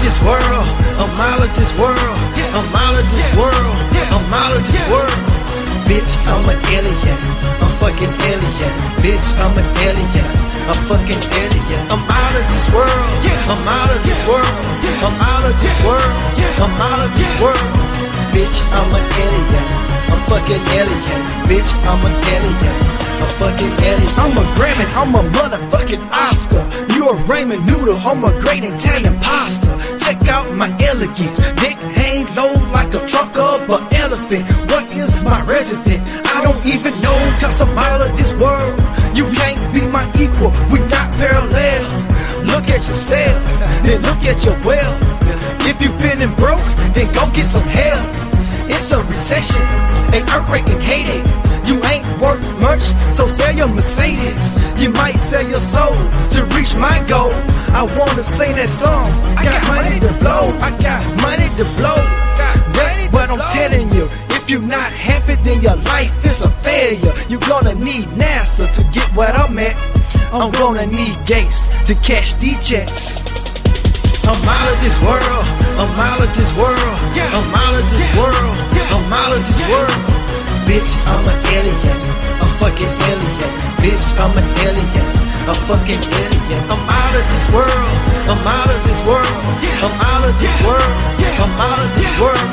this world, I'm out of this world, I'm out of this world, I'm out of this world. Bitch, I'm an alien, I'm fucking alien. Bitch, I'm an alien, I'm fucking alien. I'm out of this world, I'm out of this world, I'm out of this world, I'm out of this world. Bitch, I'm an alien, I'm fucking alien. Bitch, I'm an alien, I'm fucking alien. I'm a Grammy, I'm a motherfucking Oscar. You a ramen noodle, I'm a great Italian pasta. Check out my elegance, dick hang low like a trunk of an elephant. What is my resident? I don't even know, cause I'm out of this world. You can't be my equal, we not parallel. Look at yourself, then look at your wealth. If you feeling broke, then go get some help. It's a recession, an earthquake in Haiti. You ain't worth much, so sell your Mercedes. You might sell your soul to reach my goal. I wanna sing that song, I got money to blow, I got money to blow. But I'm telling you, if you're not happy, then your life is a failure. You're gonna need NASA to get where I'm at. I'm gonna need Gates to cash these checks. I'm out of this world, I'm out of this world, I'm out of this world, I'm out of this world. Bitch, I'm an alien, a fucking alien. Bitch, I'm an alien, a fucking alien. I'm out of this world, I'm out of this world, I'm out of this world, I'm out of this world.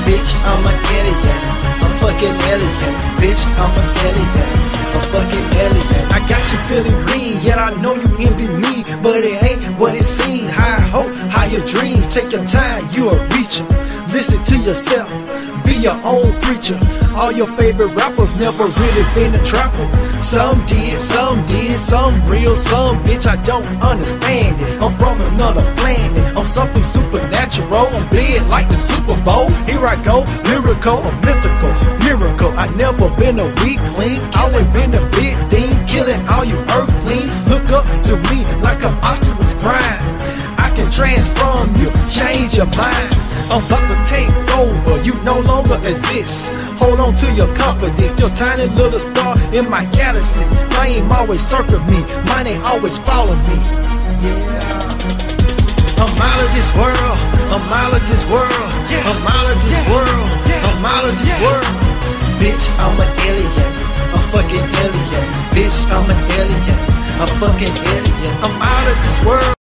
Bitch, I'm an alien, a fucking alien. Bitch, I'm an alien, a fucking alien. I got you feeling green, yet I know you envy me, but it ain't what it seems. High hope, higher dreams. Take your time, you a reacher. Listen to yourself, be your own preacher. All your favorite rappers never really been a trapper. Some did, some real, some bitch, I don't understand it. I'm from another planet, I'm something supernatural. I'm big like the Super Bowl. Here I go, lyrical, a mythical miracle. I never been a weakling, always been a big thing, killing all you earthlings. Look up to me like I'm Optimus Prime. I can transform you, change your mind. I'm about to take over, you no longer exist. Hold on to your confidence, your tiny little star in my galaxy. Flame always circle me, money always follow me. Yeah. I'm out of this world, I'm out of this world, I'm out of this world, I'm out of this world. Bitch, I'm an alien, a fucking alien. Bitch, I'm an alien, a fucking alien. I'm out of this world.